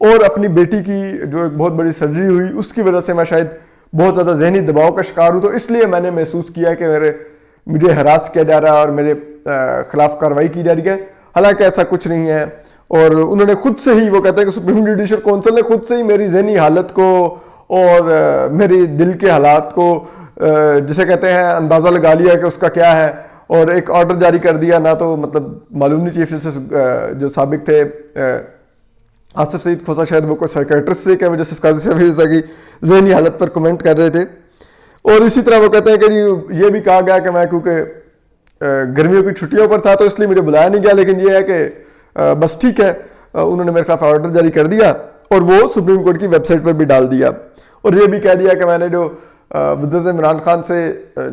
اور اپنی بیٹی کی جو ایک بہت بڑی سرجری ہوئی اس کی وجہ سے میں شاید بہت زیادہ ذہنی دباؤ کا شکار ہوں، تو اس لیے میں نے محسوس کیا کہ مجھے ہراس کیا جا رہا ہے اور میرے خلاف کارروائی کی جا رہی ہے، حالانکہ ایسا کچھ نہیں ہے۔ اور انہوں نے خود سے ہی، وہ کہتے ہیں کہ سپریم جوڈیشل کونسل نے خود سے ہی میری ذہنی حالت کو اور میری دل کے حالات کو جسے کہتے ہیں اندازہ لگا لیا کہ اس کا کیا ہے، اور ایک آرڈر جاری کر دیا۔ نہ تو مطلب معلوم نہیں چیف جسٹس جو سابق تھے آصف سعید کھوسہ، شاید وہ کوئی سائیکیٹرسٹ سے کہ وہ جسٹس قاضی صاحب حفیظ کی ذہنی حالت پر کمنٹ کر رہے تھے۔ اور اسی طرح وہ کہتے ہیں کہ یہ بھی کہا گیا کہ میں کیونکہ گرمیوں کی چھٹیوں پر تھا تو اس لیے مجھے بلایا نہیں گیا، لیکن یہ ہے کہ بس ٹھیک ہے، انہوں نے میرے خلاف آرڈر جاری کر دیا اور وہ سپریم کورٹ کی ویب سائٹ پر بھی ڈال دیا، اور یہ بھی کہہ دیا کہ میں نے جو وزیر عمران خان سے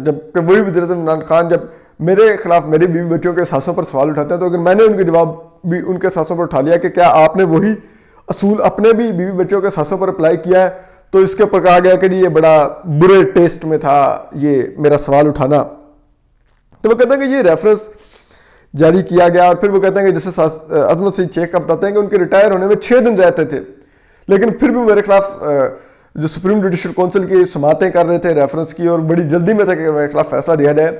جب کہ وہی وزیر عمران خان جب میرے خلاف میری بیوی بچوں کے احساسوں پر سوال اٹھاتے ہیں تو اگر میں نے ان کے جواب بھی ان کے احساسوں پر اٹھا لیا کہ کیا آپ نے وہی اصول اپنے بھی بیوی بچوں کے احساسوں پر اپلائی کیا ہے، تو اس کے اوپر کہا گیا کہ یہ بڑا برے ٹیسٹ میں تھا یہ میرا سوال اٹھانا۔ تو وہ کہتے ہیں کہ یہ ریفرنس جاری کیا گیا، اور پھر وہ کہتے ہیں کہ جیسے عظمت سعید شیخ کا بتاتے ہیں کہ ان کے ریٹائر ہونے میں 6 دن رہتے تھے، لیکن پھر بھی میرے خلاف جو سپریم جوڈیشل کونسل کی سماعتیں کر رہے تھے ریفرنس کی، اور بڑی جلدی میں تھا کہ میرے خلاف فیصلہ دیا جائے۔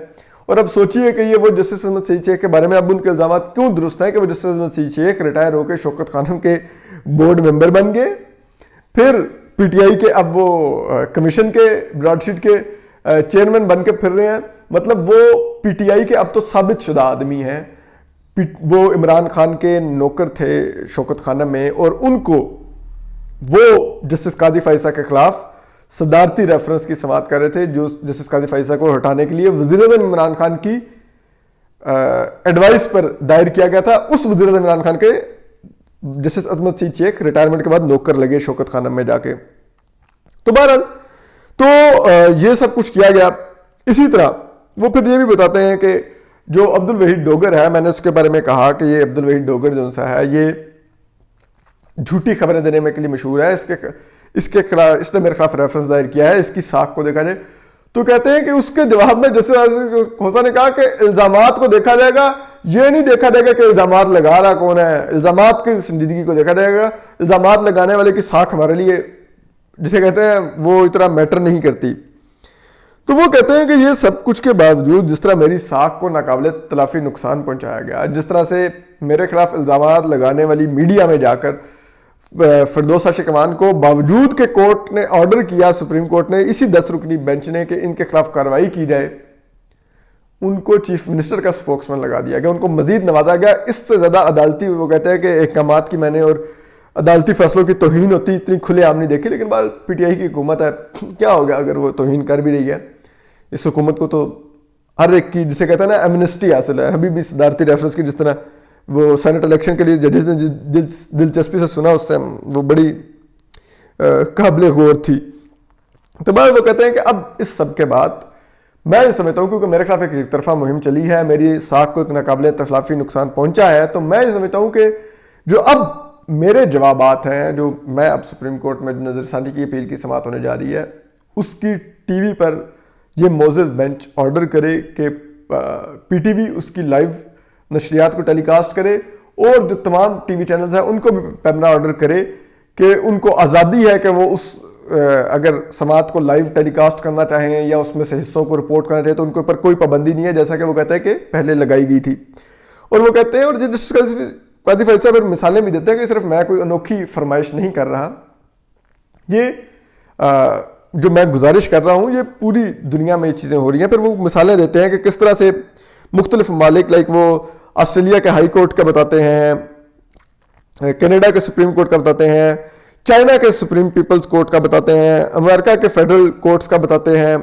اور اب سوچئے کہ یہ وہ جسٹس عظمت سعید شیخ کے بارے میں اب ان کے الزامات کیوں درست ہیں کہ وہ جسٹس عظمت سعید شیخ ریٹائر ہو کے شوکت خانم کے بورڈ ممبر بن گئے، پھر پی ٹی آئی کے اب وہ کمیشن کے براڈ شیٹ کے چیئرمین بن کے پھر رہے ہیں، مطلب وہ پی ٹی آئی کے اب تو ثابت شدہ آدمی ہیں، وہ عمران خان کے نوکر تھے شوکت خانم میں، اور ان کو وہ جسٹس قاضی فائزہ کے خلاف صدارتی ریفرنس کی سماعت کر رہے تھے، جو جسٹس قاضی فائزہ کو ہٹانے کے لیے وزیر اعظم عمران خان کی ایڈوائس پر دائر کیا گیا تھا۔ اس وزیر اعظم عمران خان کے جسٹس عظمت سعید شیخ ریٹائرمنٹ کے بعد نوکر لگے شوکت خانم میں جا کے۔ تو بہرحال تو یہ سب کچھ کیا گیا۔ اسی طرح وہ پھر یہ بھی بتاتے ہیں کہ جو عبد الوحید ڈوگر ہے، میں نے اس کے بارے میں کہا کہ یہ عبد الوحید ڈوگر جو سا ہے یہ جھوٹی خبریں دینے میں کے لیے مشہور ہے، اس کے خلاف اس نے میرے خلاف ریفرنس دائر کیا ہے، اس کی ساکھ کو دیکھا جائے تو کہتے ہیں کہ اس کے جواب میں جسٹس کھوسہ نے کہا کہ الزامات کو دیکھا جائے گا، یہ نہیں دیکھا جائے گا کہ الزامات لگا رہا کون ہے، الزامات کی سنجیدگی کو دیکھا جائے گا، الزامات لگانے والے کی ساکھ ہمارے لیے جسے کہتے ہیں وہ اتنا میٹر نہیں کرتی۔ تو وہ کہتے ہیں کہ یہ سب کچھ کے باوجود جس طرح میری ساکھ کو ناقابل تلافی نقصان پہنچایا گیا، جس طرح سے میرے خلاف الزامات لگانے والی میڈیا میں جا کر فردوس شکوان کو باوجود کہ کورٹ نے آرڈر کیا، سپریم کورٹ نے اسی 10 رکنی بینچ نے کہ ان کے خلاف کارروائی کی جائے، ان کو چیف منسٹر کا سپوکسمین لگا دیا گیا، ان کو مزید نوازا گیا۔ اس سے زیادہ عدالتی وہ کہتے ہیں کہ احکامات کی میں نے اور عدالتی فیصلوں کی توہین ہوتی اتنی کھلے عام نہیں دیکھی، لیکن بہرحال پی ٹی آئی کی حکومت ہے، کیا ہو گیا اگر وہ توہین کر بھی رہی ہے۔ اس حکومت کو تو ہر ایک کی جسے کہتے ہیں نا ایمنسٹی حاصل ہے، ابھی بھی صدارتی ریفرنس کی جس طرح وہ سینٹ الیکشن کے لیے ججز نے دلچسپی سے سنا، اس سے وہ بڑی قابل غور تھی۔ تو بہرحال وہ کہتے ہیں کہ اب اس سب کے بعد میں یہ سمجھتا ہوں کیونکہ میرے خلاف ایک طرفہ مہم چلی ہے، میری ساکھ کو ایک ناقابل تلافی نقصان پہنچا ہے، تو میں یہ سمجھتا ہوں کہ جو اب میرے جوابات ہیں، جو میں اب سپریم کورٹ میں نظر ثانی کی اپیل کی سماعت ہونے جا رہی ہے، اس کی ٹی وی پر یہ معزز بینچ آرڈر کرے کہ پی ٹی وی اس کی لائیو نشریات کو ٹیلی کاسٹ کرے، اور جو تمام ٹی وی چینلز ہیں ان کو بھی پیمنا آرڈر کرے کہ ان کو آزادی ہے کہ وہ اس اگر سماعت کو لائیو ٹیلی کاسٹ کرنا چاہیں یا اس میں سے حصوں کو رپورٹ کرنا چاہیں تو ان کے اوپر کوئی پابندی نہیں ہے، جیسا کہ وہ کہتے ہیں کہ پہلے لگائی گئی تھی۔ اور وہ کہتے ہیں، اور جسٹس قاضی فائز صاحب مثالیں بھی دیتے ہیں کہ صرف میں کوئی انوکھی فرمائش نہیں کر رہا، یہ جو میں گزارش کر رہا ہوں یہ پوری دنیا میں یہ چیزیں ہو رہی ہیں۔ پھر وہ مثالیں دیتے ہیں کہ کس طرح سے مختلف ممالک لائک وہ آسٹریلیا کے ہائی کورٹ کا بتاتے ہیں، کینیڈا کے سپریم کورٹ کا بتاتے ہیں، چائنا کے سپریم پیپلز کورٹ کا بتاتے ہیں، امریکہ کے فیڈرل کورٹس کا بتاتے ہیں،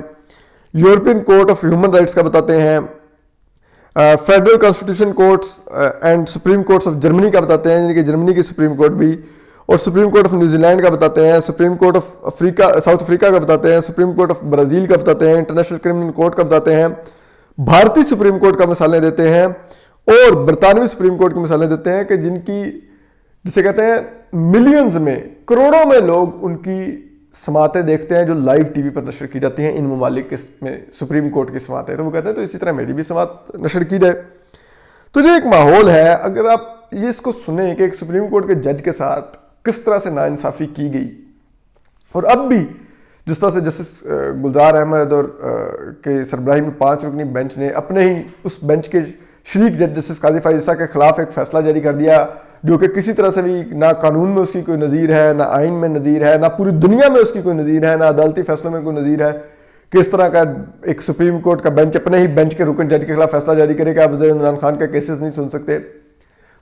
European court of human rights کا بتاتے ہیں، federal constitution courts and supreme courts of Germany کا بتاتے ہیں، یعنی کہ جرمنی کی سپریم کورٹ بھی، اور supreme court of New Zealand کا بتاتے ہیں، supreme court of South Africa کا بتاتے ہیں، سپریم کورٹ آف برازیل کا بتاتے ہیں، انٹرنیشنل کرمنل کورٹ کا بتاتے ہیں، بھارتی سپریم کورٹ کا مثالیں دیتے ہیں، اور برطانوی سپریم کورٹ کی مثالیں دیتے ہیں کہ جن کی جسے کہتے ہیں ملینز میں، کروڑوں میں لوگ ان کی سماعتیں دیکھتے ہیں جو لائیو ٹی وی پر نشر کی جاتی ہیں ان ممالک میں سپریم کورٹ کی سماعتیں۔ تو وہ کہتے ہیں تو اسی طرح میری بھی سماعت نشر کی جائے۔ تو یہ ایک ماحول ہے، اگر آپ یہ اس کو سنیں کہ ایک سپریم کورٹ کے جج کے ساتھ کس طرح سے ناانصافی کی گئی. اور اب بھی جس طرح سے جسٹس گلزار احمد اور کے سربراہی میں 5 رکنی بینچ نے اپنے ہی اس بینچ کے شریک جج جسٹس قاضی فائز عیسیٰ کے خلاف ایک فیصلہ جاری کر دیا جو کہ کسی طرح سے بھی نہ قانون میں اس کی کوئی نظیر ہے، نہ آئین میں نظیر ہے، نہ پوری دنیا میں اس کی کوئی نظیر ہے، نہ عدالتی فیصلوں میں کوئی نظیر ہے. کس طرح کا ایک سپریم کورٹ کا بینچ اپنے ہی بینچ کے رکن جج کے خلاف فیصلہ جاری کرے کہ آپ وزیر عمران خان کا کیسز نہیں سن سکتے.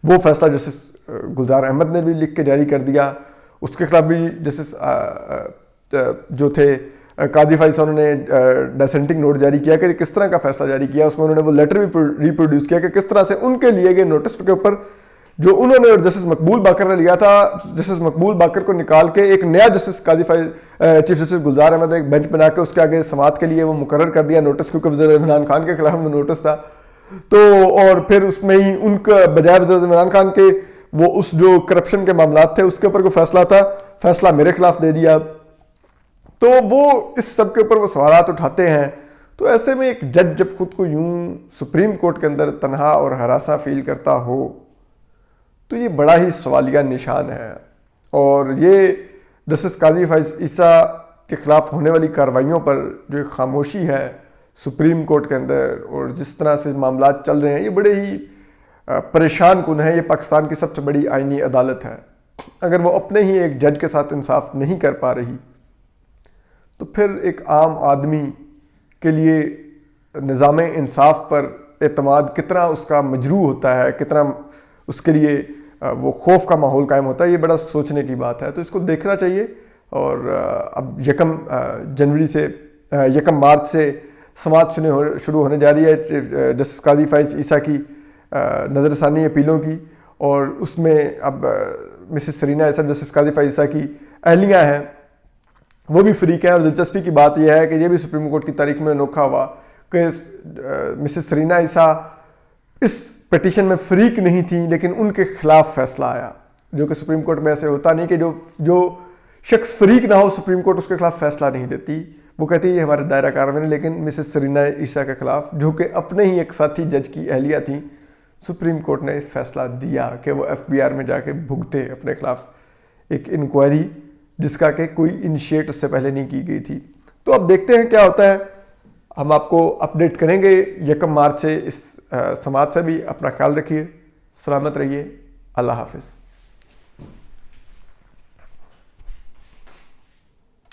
وہ فیصلہ جسٹس گلزار احمد نے بھی لکھ کے جاری کر دیا. اس کے خلاف بھی جسٹس جو تھے قاضی فائز انہوں نے ڈیسنٹنگ نوٹ جاری کیا کہ کس طرح کا فیصلہ جاری کیا. اس میں انہوں نے وہ لیٹر بھی ریپروڈیوس کیا کہ کس طرح سے ان کے لیے گئے نوٹس کے اوپر جو انہوں نے اور جسٹس مقبول باقر نے لیا تھا، جسٹس مقبول باقر کو نکال کے ایک نیا جسٹس قاضی فائز چیف جسٹس گلزار احمد نے ایک بینچ بنا کے اس کے آگے سماعت کے لیے وہ مقرر کر دیا نوٹس، کیونکہ وزیر عمران خان کے خلاف وہ نوٹس تھا. تو اور پھر اس میں ہی ان کا بجائے وزیر عمران خان کے وہ اس جو کرپشن کے معاملات تھے اس کے اوپر کوئی فیصلہ تھا، فیصلہ میرے خلاف دے دیا. تو وہ اس سب کے اوپر وہ سوالات اٹھاتے ہیں. تو ایسے میں ایک جج جب خود کو یوں سپریم کورٹ کے اندر تنہا اور ہراساں فیل کرتا ہو تو یہ بڑا ہی سوالیہ نشان ہے. اور یہ جسٹس قاضی فائز عیسیٰ کے خلاف ہونے والی کارروائیوں پر جو ایک خاموشی ہے سپریم کورٹ کے اندر اور جس طرح سے معاملات چل رہے ہیں یہ بڑے ہی پریشان کن ہے. یہ پاکستان کی سب سے بڑی آئینی عدالت ہے. اگر وہ اپنے ہی ایک جج کے ساتھ انصاف نہیں کر پا رہی تو پھر ایک عام آدمی کے لیے نظام انصاف پر اعتماد کتنا اس کا مجروح ہوتا ہے، کتنا اس کے لیے وہ خوف کا ماحول قائم ہوتا ہے. یہ بڑا سوچنے کی بات ہے. تو اس کو دیکھنا چاہیے. اور اب 1 مارچ سے سماعت شروع ہونے جا رہی ہے جسٹس قاضی فائز عیسیٰ کی نظر ثانی اپیلوں کی. اور اس میں اب مسز سرینا ایسا جسٹس قاضی فائز عیسیٰ کی اہلیہ ہیں وہ بھی فریق ہیں. اور دلچسپی کی بات یہ ہے کہ یہ بھی سپریم کورٹ کی تاریخ میں انوکھا ہوا کہ مسز سرینا عیسیٰ اس پٹیشن میں فریق نہیں تھیں لیکن ان کے خلاف فیصلہ آیا، جو کہ سپریم کورٹ میں ایسے ہوتا نہیں کہ جو شخص فریق نہ ہو سپریم کورٹ اس کے خلاف فیصلہ نہیں دیتی. وہ کہتی ہے یہ ہمارے دائرہ کار میں. لیکن مسز سرینا عیسیٰ کے خلاف جو کہ اپنے ہی ایک ساتھی جج کی اہلیہ تھیں سپریم کورٹ نے فیصلہ دیا کہ وہ FBR میں جا کے بھگتے اپنے خلاف ایک انکوائری جس کا کہ کوئی انیشیٹ اس سے پہلے نہیں کی گئی تھی. تو اب دیکھتے ہیں کیا ہوتا ہے. ہم آپ کو اپڈیٹ کریں گے 1 مارچ سے اس سماعت سے بھی. اپنا خیال رکھیے، سلامت رہیے، اللہ حافظ.